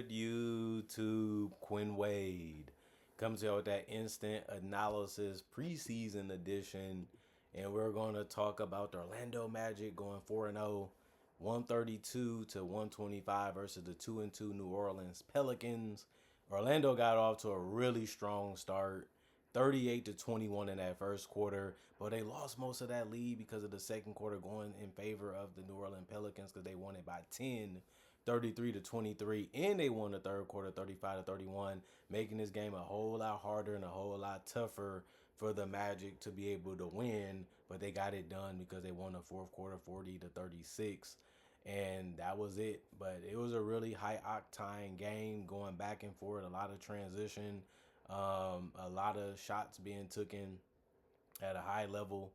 good, YouTube? Quinn Wade comes here with that instant analysis preseason edition, and we're going to talk about the Orlando Magic going 4-0, 132 to 125 versus the 2-2 New Orleans Pelicans. Orlando got off to a really strong start. 38 to 21 in that first quarter, but they lost most of that lead because of the second quarter going in favor of the New Orleans Pelicans because they won it by 10, 33 to 23, and they won the third quarter 35 to 31, making this game a whole lot harder and a whole lot tougher for the Magic to be able to win, but they got it done because they won the fourth quarter 40 to 36. And that was it. But it was a really high octane game going back and forth, a lot of transition, a lot of shots being taken at a high level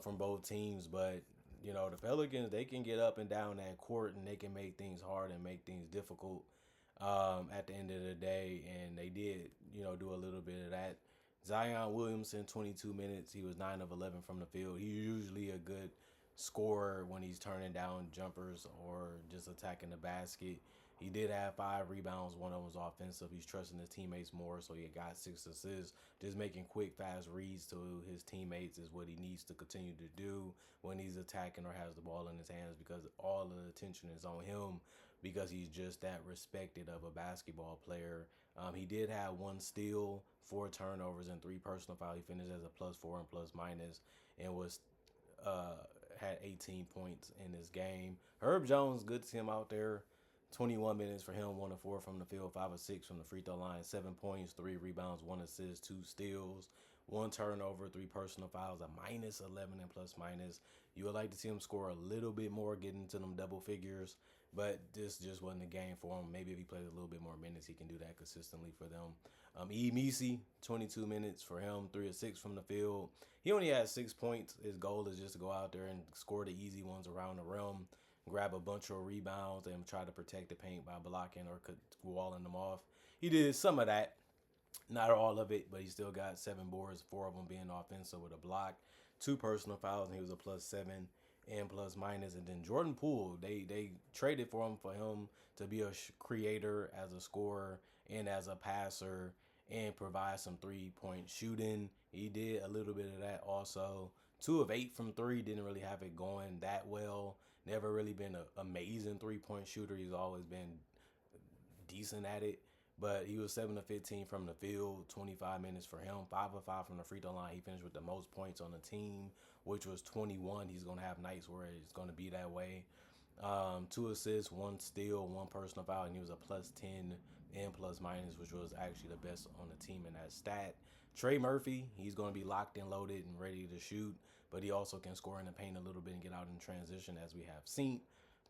from both teams. But the Pelicans, they can get up and down that court and they can make things hard and make things difficult at the end of the day. And they did, do a little bit of that. Zion Williamson, 22 minutes. He was 9 of 11 from the field. He's usually a good scorer when he's turning down jumpers or just attacking the basket. He did have 5 rebounds. One of them was offensive. He's trusting his teammates more, so he got 6 assists. Just making quick, fast reads to his teammates is what he needs to continue to do when he's attacking or has the ball in his hands, because all of the attention is on him because he's just that respected of a basketball player. He did have 1 steal, 4 turnovers, and 3 personal fouls. He finished as a +4 and +- and was had 18 points in this game. Herb Jones, good to see him out there. 21 minutes for him, 1 of 4 from the field, 5 of 6 from the free throw line, 7 points, 3 rebounds, 1 assist, 2 steals, 1 turnover, 3 personal fouls, a -11 and +-. You would like to see him score a little bit more, get into them double figures, but this just wasn't a game for him. Maybe if he plays a little bit more minutes, he can do that consistently for them. Misi, 22 minutes for him, 3 of 6 from the field. He only had 6 points. His goal is just to go out there and score the easy ones around the rim, grab a bunch of rebounds, and try to protect the paint by blocking or walling them off. He did some of that, not all of it, but he still got 7 boards, 4 of them being offensive with a block, 2 personal fouls, and he was a +7 and +-. And then Jordan Poole, they traded for him to be a creator as a scorer and as a passer and provide some 3-point shooting. He did a little bit of that also. 2 of 8 from 3, didn't really have it going that well. Never really been an amazing 3-point shooter. He's always been decent at it. But he was 7 of 15 from the field, 25 minutes for him, 5 of 5 from the free throw line. He finished with the most points on the team, which was 21. He's going to have nights where it's going to be that way. 2 assists, 1 steal, 1 personal foul, and he was a +10 and +-, which was actually the best on the team in that stat. Trey Murphy, he's going to be locked and loaded and ready to shoot, but he also can score in the paint a little bit and get out in transition, as we have seen.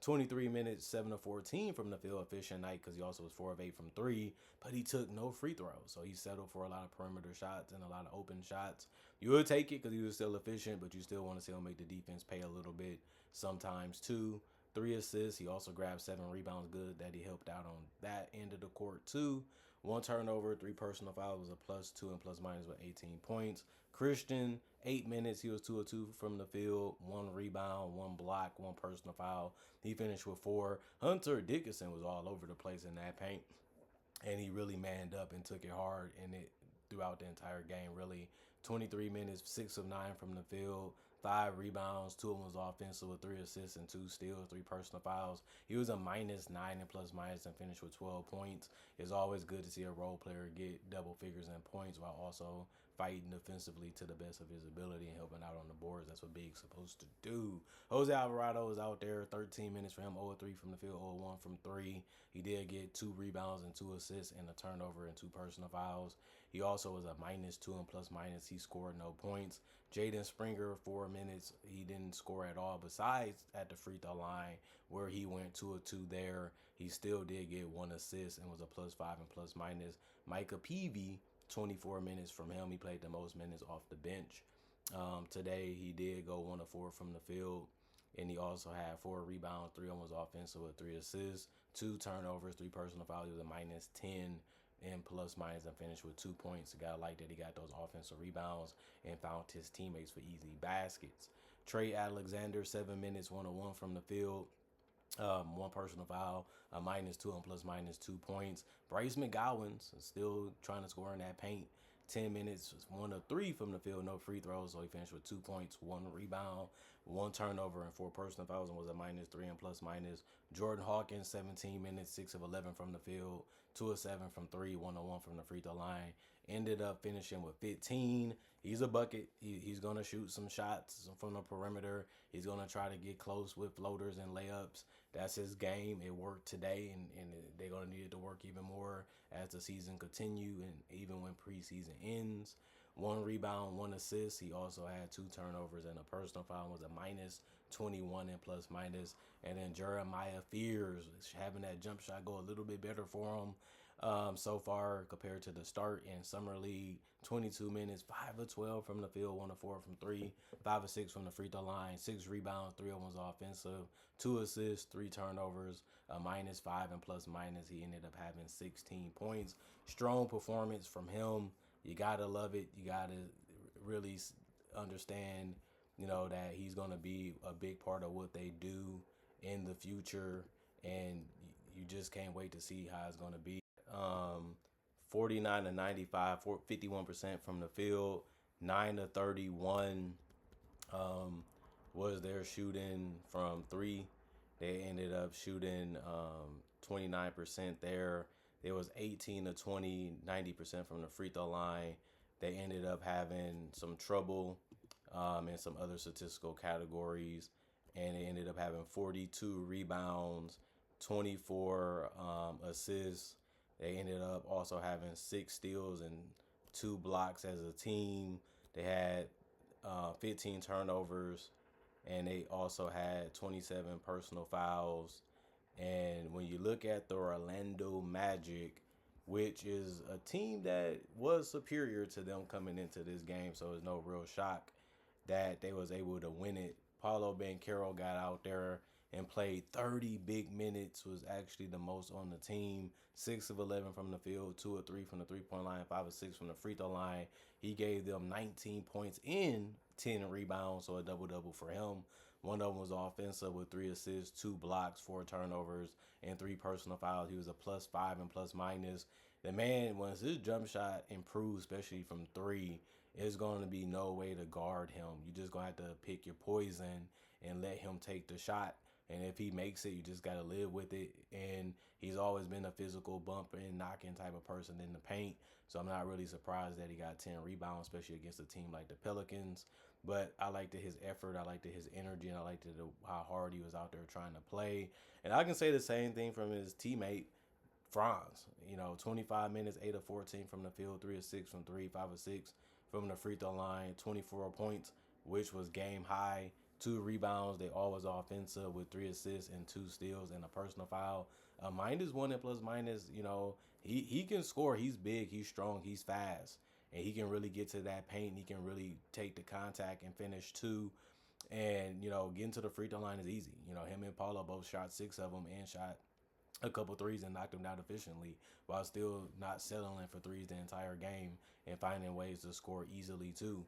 23 minutes, 7 of 14 from the field, efficient night because he also was 4 of 8 from 3, but he took no free throws. So he settled for a lot of perimeter shots and a lot of open shots. You would take it because he was still efficient, but you still want to see him make the defense pay a little bit sometimes too. 3 assists. He also grabbed 7 rebounds. Good that he helped out on that end of the court too. 1 turnover, 3 personal fouls, was a +2 and +- with 18 points. Christian, 8 minutes. He was 2 of 2 from the field, 1 rebound, 1 block, 1 personal foul. He finished with 4. Hunter Dickinson was all over the place in that paint, and he really manned up and took it hard in it throughout the entire game, really. 23 minutes, 6 of 9 from the field, 5 rebounds, 2 of them was offensive with 3 assists and 2 steals, 3 personal fouls. He was a -9 and +- and finished with 12 points. It's always good to see a role player get double figures in points while also fighting defensively to the best of his ability and helping out on the boards. That's what Big's supposed to do. Jose Alvarado was out there, 13 minutes for him, 0 of 3 from the field, 0 of 1 from 3. He did get 2 rebounds and 2 assists and a turnover and 2 personal fouls. He also was a -2 and +-. He scored no points. Jaden Springer, 4 minutes. He didn't score at all besides at the free throw line where he went 2 of 2 there. He still did get 1 assist and was a +5 and +-. Micah Peavy, 24 minutes from him. He played the most minutes off the bench. Today, he did go 1 of 4 from the field, and he also had 4 rebounds, 3 of them was offensive with 3 assists, 2 turnovers, 3 personal fouls. He was a -10 and +- and finished with 2 points. The guy like that he got those offensive rebounds and found his teammates for easy baskets. Trey Alexander, 7 minutes, 1 of 1 from the field. one personal foul, a -2 and plus -2 points. Bryce McGowan's still trying to score in that paint. 10 minutes, 1 of 3 from the field, no free throws. So he finished with 2 points, 1 rebound, 1 turnover, and 4 personal fouls, and was a -3 and plus minus. Jordan Hawkins, 17 minutes, 6 of 11 from the field, 2 of 7 from three, 1 of 1 from the free throw line. Ended up finishing with 15. He's a bucket. He's going to shoot some shots from the perimeter. He's going to try to get close with floaters and layups. That's his game. It worked today, and they're going to need it to work even more as the season continue and even when preseason ends. 1 rebound, 1 assist. He also had 2 turnovers and a personal foul, was a -21 and plus minus. And then Jeremiah Fears having that jump shot go a little bit better for him so far compared to the start in Summer League. 22 minutes, 5 of 12 from the field, 1 of 4 from three, 5 of 6 from the free throw line, 6 rebounds, 3 of them was offensive, 2 assists, 3 turnovers, a -5 and plus minus. He ended up having 16 points. Strong performance from him. You gotta love it. You gotta really understand, that he's gonna be a big part of what they do in the future, and you just can't wait to see how it's gonna be. Um, 49 to 95, 51% from the field, 9 to 31 um, was their shooting from three. They ended up shooting 29% there. It was 18 to 20, 90% from the free throw line. They ended up having some trouble in some other statistical categories, and they ended up having 42 rebounds, 24 assists. They ended up also having 6 steals and 2 blocks as a team. They had 15 turnovers, and they also had 27 personal fouls. And when you look at the Orlando Magic, which is a team that was superior to them coming into this game, so it's no real shock that they was able to win it. Paulo Banchero got out there and played 30 big minutes, was actually the most on the team. 6 of 11 from the field, 2 of 3 from the three-point line, 5 of 6 from the free throw line. He gave them 19 points in 10 rebounds, so a double-double for him. One of them was offensive with 3 assists, 2 blocks, 4 turnovers, and 3 personal fouls. He was a +5 and plus minus. The man, once his jump shot improves, especially from three, there's going to be no way to guard him. You just going to have to pick your poison and let him take the shot. And if he makes it, you just got to live with it. And he's always been a physical bumper and knocking type of person in the paint. So I'm not really surprised that he got 10 rebounds, especially against a team like the Pelicans. But I liked his effort. I liked his energy. And I liked how hard he was out there trying to play. And I can say the same thing from his teammate, Franz. 25 minutes, 8 of 14 from the field, 3 of 6 from three, 5 of 6 from the free throw line, 24 points, which was game high. 2 rebounds. They all was offensive with 3 assists and 2 steals and a personal foul. -1 and plus minus, he can score. He's big. He's strong. He's fast. And he can really get to that paint. He can really take the contact and finish too. And, getting to the free throw line is easy. Him and Paulo both shot 6 of them and shot a couple threes and knocked them down efficiently while still not settling for threes the entire game and finding ways to score easily too.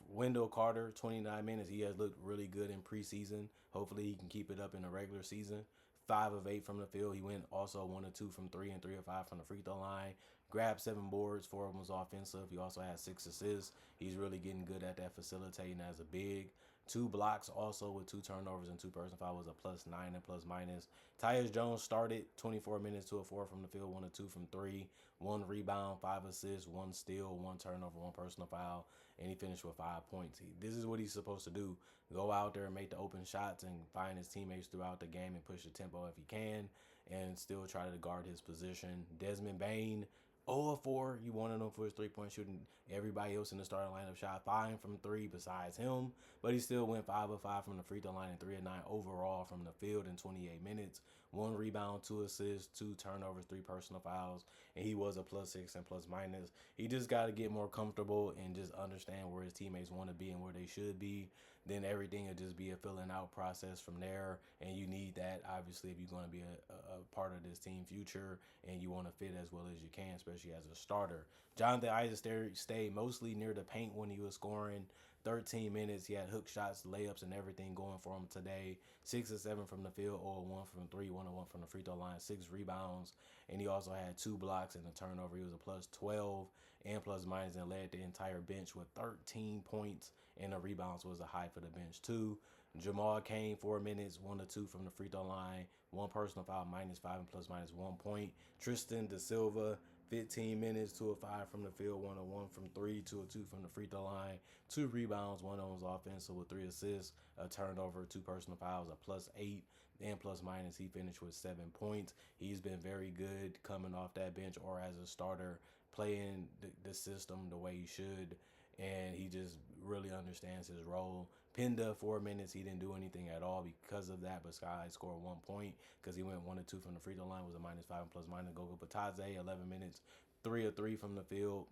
Wendell Carter, 29 minutes. He has looked really good in preseason. Hopefully he can keep it up in the regular season. 5 of 8 from the field. He went also 1 of 2 from three and 3 of 5 from the free throw line. Grabbed 7 boards, 4 of them was offensive. He also had 6 assists. He's really getting good at that facilitating as a big. 2 blocks also with 2 turnovers and 2 personal fouls, was a +9 and plus minus. Tyus Jones started 24 minutes, 2 of 4 from the field, 1 of 2 from three, 1 rebound, 5 assists, 1 steal, 1 turnover, 1 personal foul, and he finished with 5 points. This is what he's supposed to do. Go out there and make the open shots and find his teammates throughout the game and push the tempo if he can and still try to guard his position. Desmond Bane, 0 of 4. You wanted him for his 3-point shooting. Everybody else in the starting lineup shot 5 from 3 besides him, but he still went 5 of 5 from the free throw line and 3 of 9 overall from the field in 28 minutes. 1 rebound, 2 assists, 2 turnovers, 3 personal fouls, and he was a +6 and plus minus. He just got to get more comfortable and just understand where his teammates want to be and where they should be. Then everything will just be a filling out process from there, and you need that obviously if you're going to be a part of this team future and you want to fit as well as you can, especially as a starter. Jonathan Isaac stayed mostly near the paint when he was scoring. 13 minutes. He had hook shots, layups, and everything going for him today. 6 or 7 from the field, or 1 from 3, 1 or 1 from the free throw line, 6 rebounds, and he also had 2 blocks and a turnover. He was a plus 12 and plus minus, and led the entire bench with 13 points, and the rebounds was a high for the bench too. Jamal Cain, 4 minutes, 1 or 2 from the free throw line, 1 personal foul, -5 and plus minus 1 point. Tristan Da Silva, 15 minutes, 2 or 5 from the field, 1 or 1 from 3, 2 or 2 from the free throw line, 2 rebounds, 1 on his offensive with 3 assists, a turnover, 2 personal fouls, a +8 and plus minus. He finished with 7 points. He's been very good coming off that bench or as a starter, playing the system the way he should, and he just really understands his role. Pinda, 4 minutes. He didn't do anything at all because of that, but Sky scored 1 point because he went 1 or 2 from the free throw line, was a -5 and plus minus. Gogo Batadze, 11 minutes, 3 or 3 from the field.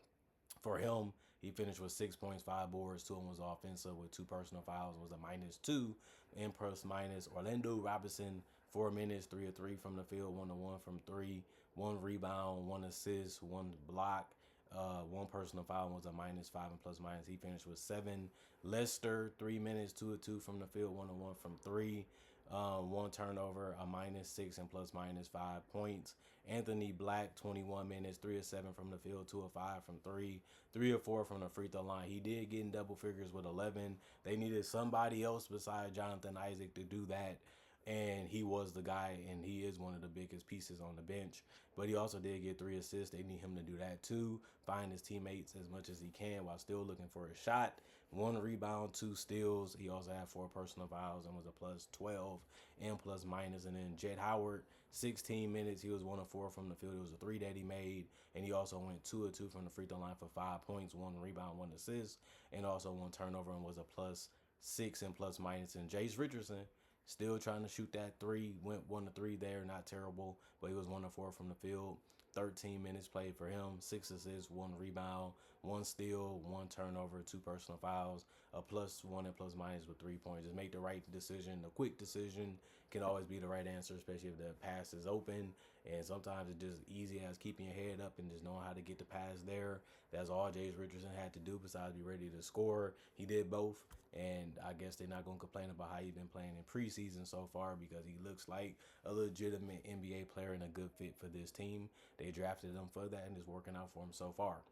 For him, he finished with 6 points, 5 boards, 2 of them was offensive with 2 personal fouls, was a -2 and plus minus. Orlando Robinson, 4 minutes, 3 or 3 from the field, 1 or 1 from 3, 1 rebound, 1 assist, 1 block. 1 personal foul, was a -5 and plus minus. He finished with 7. Lester, 3 minutes, 2 or 2 from the field, 1 or 1 from 3. 1 turnover, a -6 and plus minus 5 points. Anthony Black, 21 minutes, 3 or 7 from the field, 2 or 5 from 3, 3 or 4 from the free throw line. He did get in double figures with 11. They needed somebody else besides Jonathan Isaac to do that, and he was the guy, and he is one of the biggest pieces on the bench. But he also did get 3 assists. They need him to do that too, find his teammates as much as he can while still looking for a shot. 1 rebound, 2 steals. He also had 4 personal fouls and was a plus 12 and plus minus. And then Jet Howard, 16 minutes. He was 1 of 4 from the field. It was a 3 that he made, and he also went 2 or 2 from the free throw line for 5 points, 1 rebound, 1 assist, and also 1 turnover, and was a +6 and plus minus. And Jace Richardson, still trying to shoot that 3, went 1 to 3 there, not terrible, but he was 1 of 4 from the field. 13 minutes played for him, 6 assists, 1 rebound, 1 steal, 1 turnover, 2 personal fouls, a +1 and plus minus with 3 points. Just make the right decision. The quick decision can always be the right answer, especially if the pass is open. And sometimes it's just easy as keeping your head up and just knowing how to get the pass there. That's all Jace Richardson had to do besides be ready to score. He did both. And I guess they're not going to complain about how he's been playing in preseason so far, because he looks like a legitimate NBA player and a good fit for this team. They drafted him for that, and it's working out for him so far.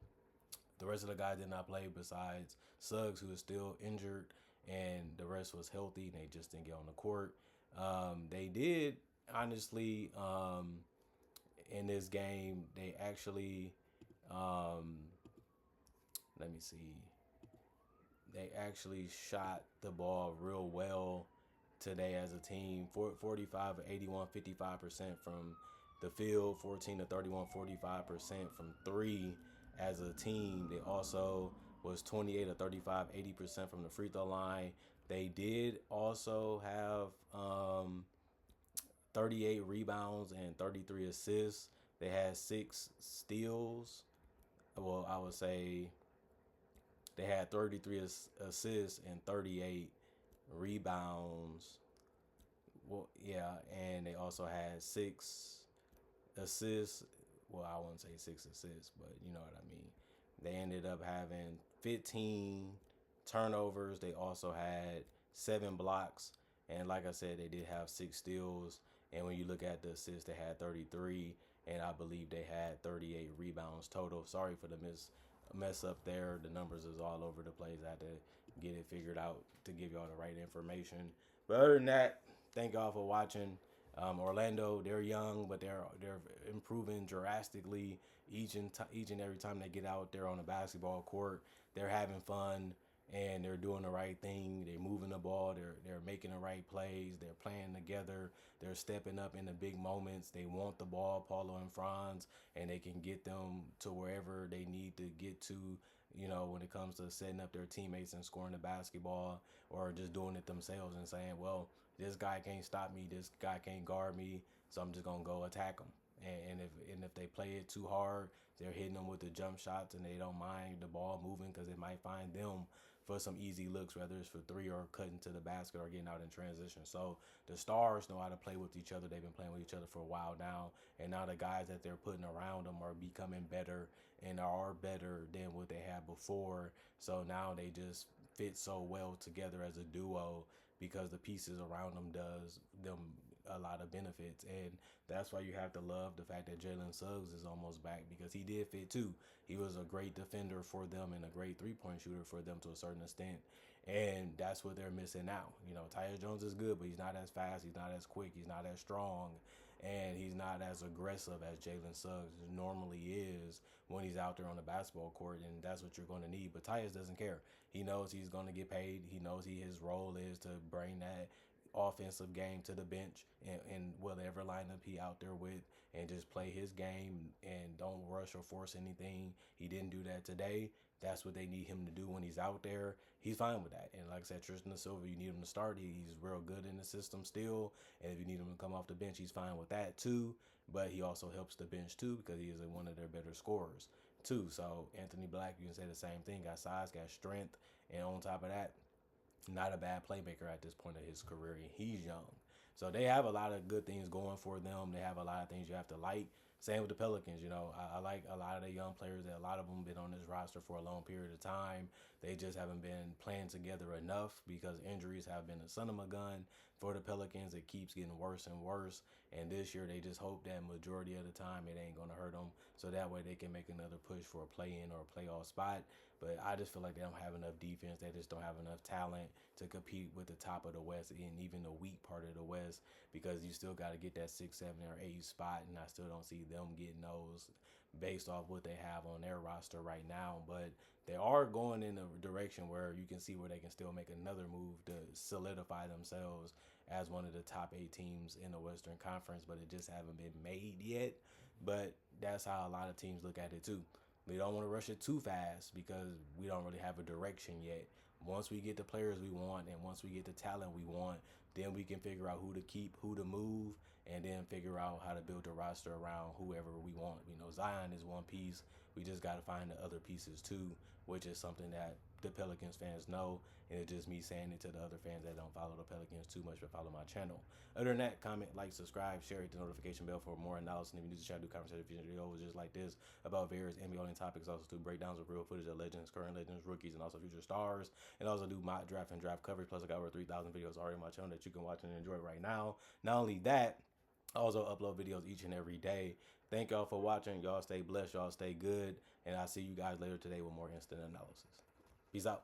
The rest of the guys did not play besides Suggs, who is still injured, and the rest was healthy, and they just didn't get on the court. They did, honestly, in this game, they actually, let me see. They actually shot the ball real well today as a team. 45 81, 55% from the field, 14 to 31, 45% from 3 as a team. They also was 28 to 35, 80% from the free throw line. They did also have 38 rebounds and 33 assists. They had 6 steals. Well, I would say they had 33 assists and 38 rebounds. Well, yeah, and they also had 6 assists. Well, I wouldn't say 6 assists, but you know what I mean. They ended up having 15 turnovers. They also had 7 blocks. And like I said, they did have 6 steals. And when you look at the assists, they had 33. And I believe they had 38 rebounds total. Sorry for the mess up there. The numbers is all over the place. I had to get it figured out to give y'all the right information. But other than that, thank y'all for watching. Orlando, they're young, but they're improving drastically each and every time they get out there on the basketball court. They're having fun and they're doing the right thing. They're moving the ball. They're making the right plays. They're playing together. They're stepping up in the big moments. They want the ball, Paulo and Franz, and they can get them to wherever they need to get to, you know, when it comes to setting up their teammates and scoring the basketball, or just doing it themselves and saying, well, this guy can't stop me, this guy can't guard me, so I'm just going to go attack him. And if they play it too hard, they're hitting them with the jump shots, and they don't mind the ball moving because it might find them for some easy looks, whether it's for 3 or cutting to the basket or getting out in transition. So the stars know how to play with each other. They've been playing with each other for a while now, and now the guys that they're putting around them are becoming better and are better than what they had before. So now they just fit so well together as a duo because the pieces around them does them a lot of benefits. And that's why you have to love the fact that Jalen Suggs is almost back, because he did fit too. He was a great defender for them and a great 3-point shooter for them to a certain extent. And that's what they're missing now. You know, Tyus Jones is good, but he's not as fast, he's not as quick, he's not as strong, and he's not as aggressive as Jalen Suggs normally is when he's out there on the basketball court, and that's what you're going to need. But Tyus doesn't care. He knows he's going to get paid. He knows his role is to bring that offensive game to the bench and whatever lineup he out there with, and just play his game and don't rush or force anything. He didn't do that today. That's what they need him to do when he's out there. He's fine with that. And like I said, Tristan Silva, you need him to start. He's real good in the system still. And if you need him to come off the bench, he's fine with that too. But he also helps the bench too, because he is one of their better scorers too. So Anthony Black, you can say the same thing. Got size, got strength, and on top of that, not a bad playmaker at this point of his career. He's young. So they have a lot of good things going for them. They have a lot of things you have to like. Same with the Pelicans. You know, I like a lot of the young players. That a lot of them been on this roster for a long period of time. They just haven't been playing together enough because injuries have been a son of a gun for the Pelicans. It keeps getting worse and worse. And this year they just hope that majority of the time it ain't going to hurt them. So that way they can make another push for a play-in or a playoff spot. But I just feel like they don't have enough defense. They just don't have enough talent to compete with the top of the West and even the weak part of the West, because you still got to get that 6, 7, or 8 spot, and I still don't see them getting those based off what they have on their roster right now. But they are going in a direction where you can see where they can still make another move to solidify themselves as one of the top 8 teams in the Western Conference, but it just haven't been made yet. But that's how a lot of teams look at it too. We don't want to rush it too fast because we don't really have a direction yet. Once we get the players we want and once we get the talent we want, then we can figure out who to keep, who to move, and then figure out how to build a roster around whoever we want. You know, Zion is one piece. We just got to find the other pieces too, which is something that the Pelicans fans know, and it's just me saying it to the other fans that don't follow the Pelicans too much but follow my channel. Other than that, comment, like, subscribe, share, hit the notification bell for more analysis. And if you need to try to do conversation videos just like this about various NBA topics, also do breakdowns of real footage of legends, current legends, rookies, and also future stars, and also do mock draft and draft coverage. Plus, I got over 3,000 videos already on my channel that you can watch and enjoy right now. Not only that, I also upload videos each and every day. Thank y'all for watching. Y'all stay blessed. Y'all stay good. And I'll see you guys later today with more instant analysis. Peace out.